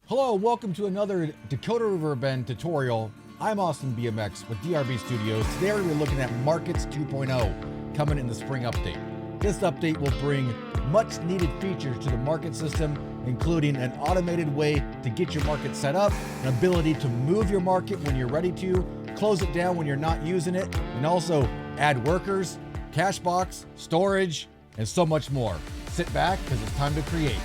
Hello, welcome to another Dakota River Bend tutorial. I'm Austin BMX with DRB Studios. Today we're looking at Markets 2.0 coming in the spring update. This update will bring much needed features to the market system, including an automated way to get your market set up, an ability to move your market when you're ready to, close it down when you're not using it, and also add workers, cashbox, storage, and so much more. Sit back because it's time to create.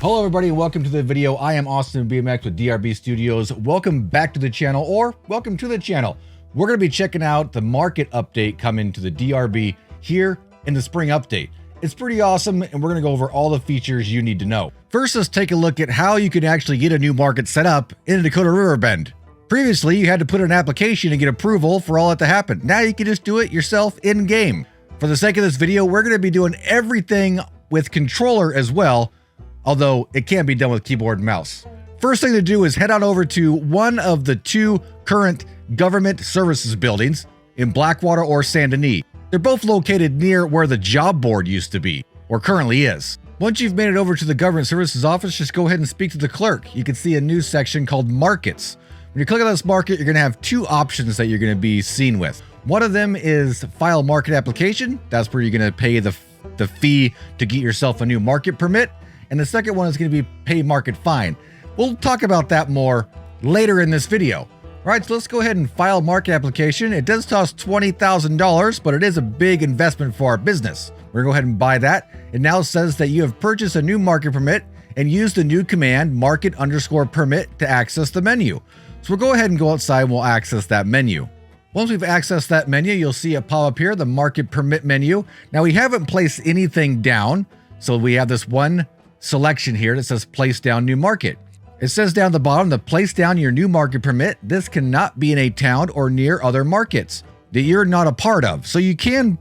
Hello everybody and welcome to the video. I am Austin BMX with DRB Studios. Welcome back to the channel, or welcome to the channel. We're going to be checking out the market update coming to the DRB here in the spring update. It's pretty awesome and we're going to go over all the features you need to know. First, let's take a look at how you can actually get a new market set up in Dakota River Bend. Previously, you had to put in an application and get approval for all that to happen. Now you can just do it yourself in game. For the sake of this video, we're going to be doing everything with controller as well, although it can be done with keyboard and mouse. First thing to do is head on over to one of the two current government services buildings in Blackwater or Saint Denis. They're both located near where the job board used to be, or currently is. Once you've made it over to the government services office, just go ahead and speak to the clerk. You can see a new section called Markets. When you click on this market, you're going to have two options that you're going to be seen with. One of them is file market application. That's where you're going to pay the fee to get yourself a new market permit. And the second one is going to be pay market fine. We'll talk about that more later in this video. All right, so let's go ahead and file market application. It does cost $20,000, but it is a big investment for our business. We're going to go ahead and buy that. It now says that you have purchased a new market permit and used the new command market_permit to access the menu. So we'll go ahead and go outside and we'll access that menu. Once we've accessed that menu, you'll see it pop up here, the market permit menu. Now we haven't placed anything down, so we have this one selection here that says place down new market. It says down the bottom to place down your new market permit. This cannot be in a town or near other markets that you're not a part of. So you can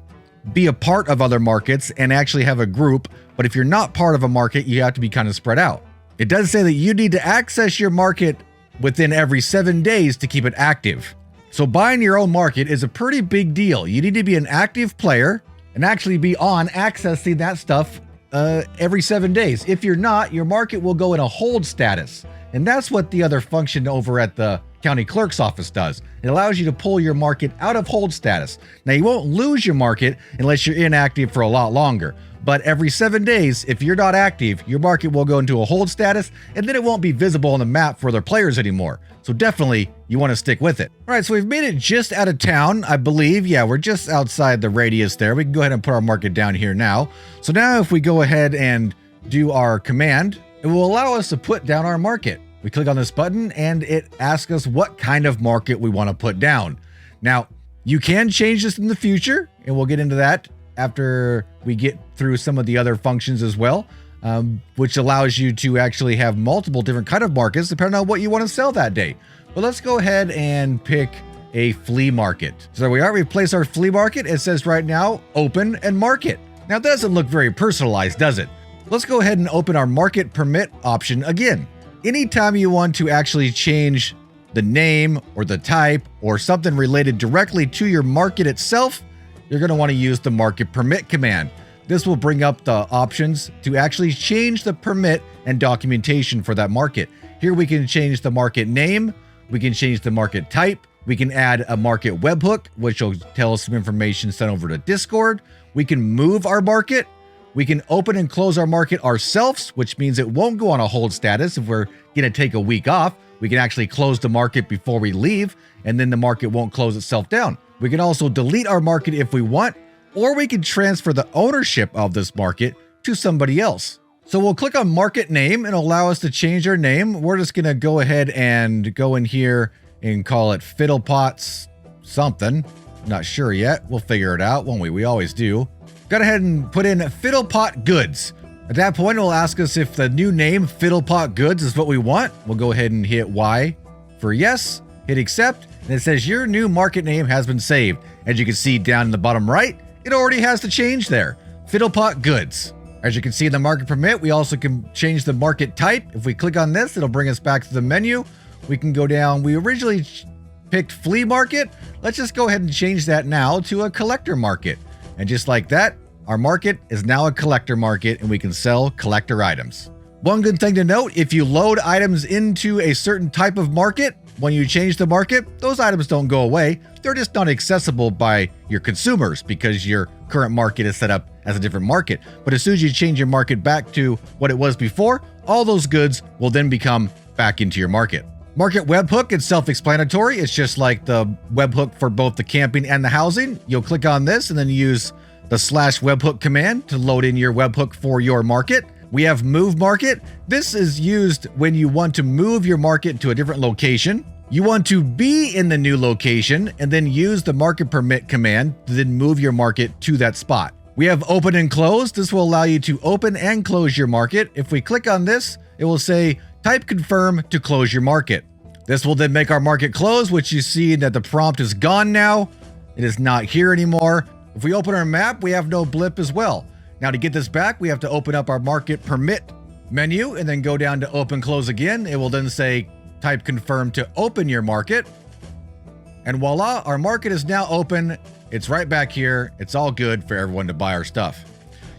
be a part of other markets and actually have a group, but if you're not part of a market, you have to be kind of spread out. It does say that you need to access your market within every 7 days to keep it active. So buying your own market is a pretty big deal. You need to be an active player and actually be on accessing that stuff every 7 days. If you're not, your market will go in a hold status. And that's what the other function over at the county clerk's office does. It allows you to pull your market out of hold status. Now you won't lose your market unless you're inactive for a lot longer. But every 7 days, if you're not active, your market will go into a hold status and then it won't be visible on the map for other players anymore. So definitely you want to stick with it. All right, so we've made it just out of town, I believe. Yeah, we're just outside the radius there. We can go ahead and put our market down here now. So now if we go ahead and do our command, it will allow us to put down our market. We click on this button and it asks us what kind of market we want to put down. Now, you can change this in the future, and we'll get into that after we get through some of the other functions as well, which allows you to actually have multiple different kind of markets depending on what you want to sell that day. But let's go ahead and pick a flea market. So there we are. We place our flea market. It says right now, open and market. Now it doesn't look very personalized, does it? Let's go ahead and open our market permit option again. Anytime you want to actually change the name or the type or something related directly to your market itself, you're going to want to use the market permit command. This will bring up the options to actually change the permit and documentation for that market. Here we can change the market name, we can change the market type, we can add a market webhook, which will tell us some information sent over to Discord. We can move our market. We can open and close our market ourselves, which means it won't go on a hold status if we're going to take a week off. We can actually close the market before we leave, and then the market won't close itself down. We can also delete our market if we want, or we can transfer the ownership of this market to somebody else. So we'll click on market name and allow us to change our name. We're just going to go ahead and go in here and call it Fiddlepots something. Not sure yet. We'll figure it out, won't we? We always do. Go ahead and put in Fiddlepot Goods. At that point, it'll ask us if the new name Fiddlepot Goods is what we want. We'll go ahead and hit Y for yes, hit accept, and it says your new market name has been saved. As you can see down in the bottom right, it already has the change there. Fiddlepot Goods. As you can see in the market permit, we also can change the market type. If we click on this, it'll bring us back to the menu. We can go down. We originally picked flea market. Let's just go ahead and change that now to a collector market. And just like that, our market is now a collector market and we can sell collector items. One good thing to note, if you load items into a certain type of market, when you change the market, those items don't go away. They're just not accessible by your consumers because your current market is set up as a different market. But as soon as you change your market back to what it was before, all those goods will then become back into your market. Market webhook is self-explanatory. It's just like the webhook for both the camping and the housing. You'll click on this and then use the /webhook command to load in your webhook for your market. We have move market. This is used when you want to move your market to a different location. You want to be in the new location and then use the market permit command to then move your market to that spot. We have open and close. This will allow you to open and close your market. If we click on this, it will say type confirm to close your market. This will then make our market close, which you see that the prompt is gone now. It is not here anymore. If we open our map, we have no blip as well. Now to get this back, we have to open up our market permit menu and then go down to open close again. It will then say type confirm to open your market. And voila, our market is now open. It's right back here. It's all good for everyone to buy our stuff.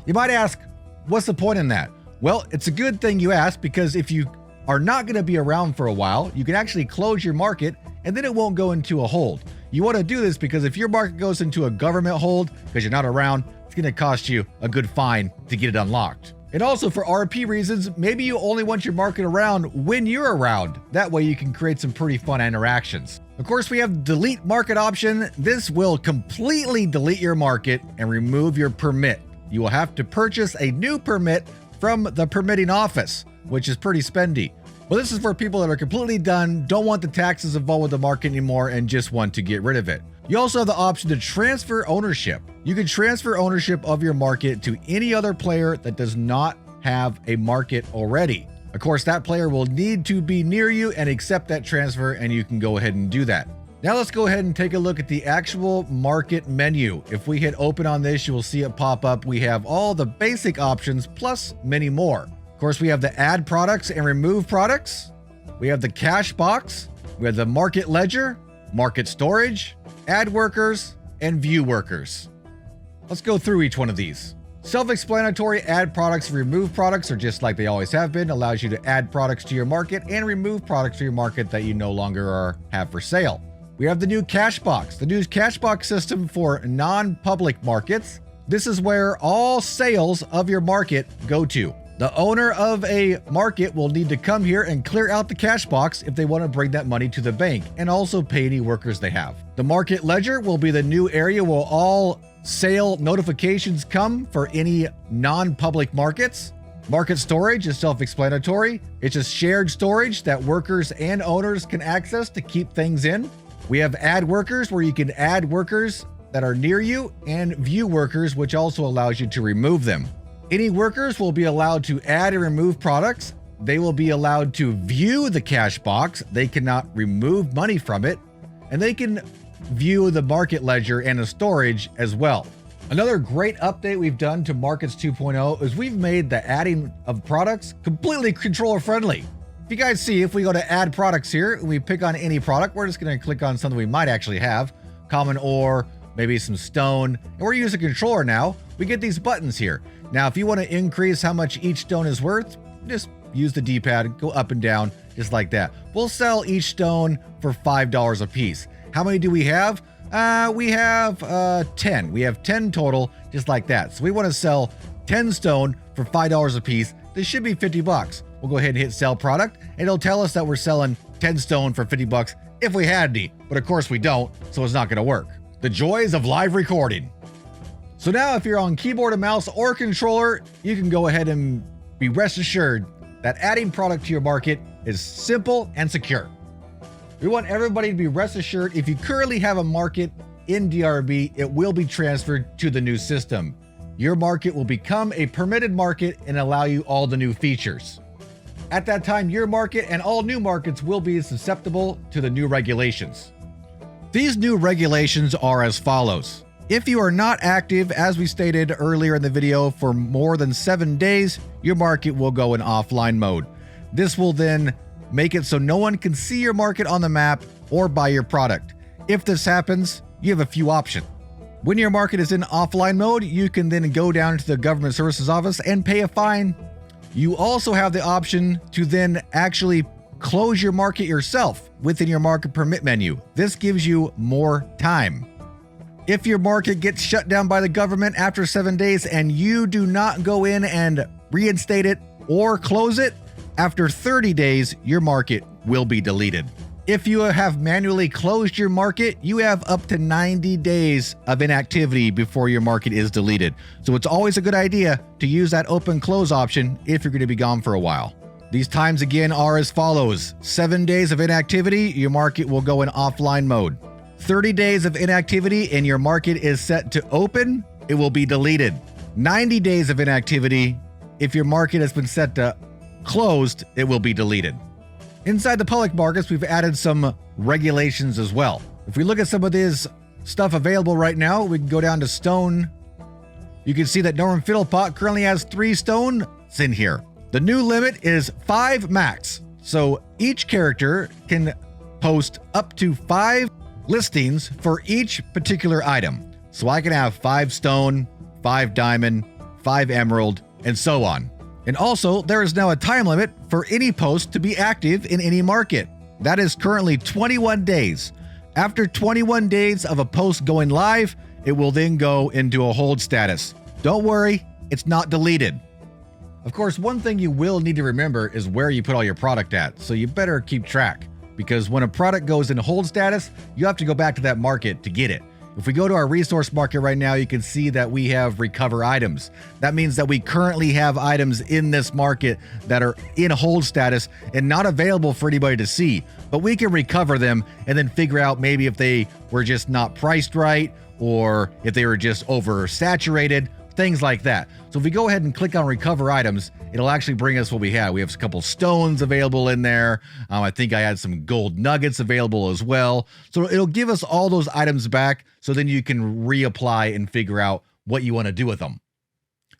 You might ask, what's the point in that? Well, it's a good thing you ask because if you are not going to be around for a while, you can actually close your market and then it won't go into a hold. You want to do this because if your market goes into a government hold because you're not around, it's going to cost you a good fine to get it unlocked. And also for RP reasons, maybe you only want your market around when you're around. That way you can create some pretty fun interactions. Of course, we have delete market option. This will completely delete your market and remove your permit. You will have to purchase a new permit from the permitting office, which is pretty spendy. But this is for people that are completely done, don't want the taxes involved with the market anymore, and just want to get rid of it. You also have the option to transfer ownership. You can transfer ownership of your market to any other player that does not have a market already. Of course, that player will need to be near you and accept that transfer, and you can go ahead and do that. Now let's go ahead and take a look at the actual market menu. If we hit open on this, you will see it pop up. We have all the basic options plus many more. Of course, we have the add products and remove products. We have the cash box. We have the market ledger, market storage, add workers, and view workers. Let's go through each one of these. Self-explanatory, add products, remove products are just like they always have been. Allows you to add products to your market and remove products to your market that you no longer have for sale. We have the new cash box, the new cash box system for non-public markets. This is where all sales of your market go to. The owner of a market will need to come here and clear out the cash box if they want to bring that money to the bank and also pay any workers they have. The market ledger will be the new area where all sale notifications come for any non-public markets. Market storage is self-explanatory. It's just shared storage that workers and owners can access to keep things in. We have add workers where you can add workers that are near you and view workers, which also allows you to remove them. Any workers will be allowed to add and remove products. They will be allowed to view the cash box. They cannot remove money from it, and they can view the market ledger and the storage as well. Another great update we've done to Markets 2.0 is we've made the adding of products completely controller friendly. If you guys see, if we go to add products here and we pick on any product, we're just going to click on something we might actually have, common ore, maybe some stone, and we're using a controller now. We get these buttons here. Now, if you want to increase how much each stone is worth, just use the D-pad, go up and down, just like that. We'll sell each stone for $5 a piece. How many do we have? We have 10. We have 10 total, just like that. So we want to sell 10 stone for $5 a piece. This should be 50 bucks. We'll go ahead and hit sell product, and it'll tell us that we're selling 10 stone for 50 bucks if we had any, but of course we don't, so it's not going to work. The joys of live recording. So now if you're on keyboard and mouse or controller, you can go ahead and be rest assured that adding product to your market is simple and secure. We want everybody to be rest assured if you currently have a market in DRB, it will be transferred to the new system. Your market will become a permitted market and allow you all the new features. At that time, your market and all new markets will be susceptible to the new regulations. These new regulations are as follows. If you are not active, as we stated earlier in the video, for more than 7 days, your market will go in offline mode. This will then make it so no one can see your market on the map or buy your product. If this happens, you have a few options. When your market is in offline mode, you can then go down to the government services office and pay a fine. You also have the option to then actually close your market yourself within your market permit menu. This gives you more time. If your market gets shut down by the government after 7 days and you do not go in and reinstate it or close it, after 30 days, your market will be deleted. If you have manually closed your market, you have up to 90 days of inactivity before your market is deleted. So it's always a good idea to use that open close option if you're going to be gone for a while. These times again are as follows. 7 days of inactivity, your market will go in offline mode. 30 days of inactivity and your market is set to open, it will be deleted. 90 days of inactivity, if your market has been set to closed, it will be deleted. Inside the public markets, we've added some regulations as well. If we look at some of this stuff available right now, we can go down to stone. You can see that Norman Fiddlepot currently has 3 stones in here. The new limit is 5 max. So each character can post up to 5 listings for each particular item. So I can have 5 stone, 5 diamond, 5 emerald, and so on. And also, there is now a time limit for any post to be active in any market. That is currently 21 days. After 21 days of a post going live, it will then go into a hold status. Don't worry, it's not deleted. Of course, one thing you will need to remember is where you put all your product at, so you better keep track, because when a product goes in hold status, you have to go back to that market to get it. If we go to our resource market right now, you can see that we have recover items. That means that we currently have items in this market that are in hold status and not available for anybody to see, but we can recover them and then figure out maybe if they were just not priced right or if they were just oversaturated, things like that. So if we go ahead and click on recover items, it'll actually bring us what we have. We have a couple stones available in there. I think I had some gold nuggets available as well. So it'll give us all those items back, so then you can reapply and figure out what you want to do with them.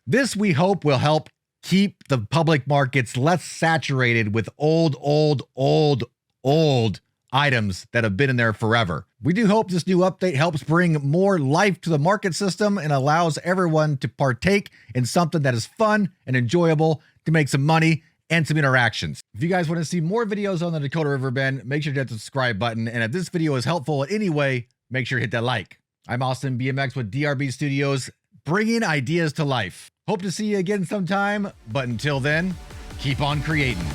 This, we hope, will help keep the public markets less saturated with old items that have been in there forever. We do hope this new update helps bring more life to the market system and allows everyone to partake in something that is fun and enjoyable to make some money and some interactions. If you guys want to see more videos on the Dakota River Bend, make sure to hit the subscribe button. And if this video is helpful in any way, make sure to hit that like. I'm Austin BMX with DRB Studios, bringing ideas to life. Hope to see you again sometime, but until then, keep on creating.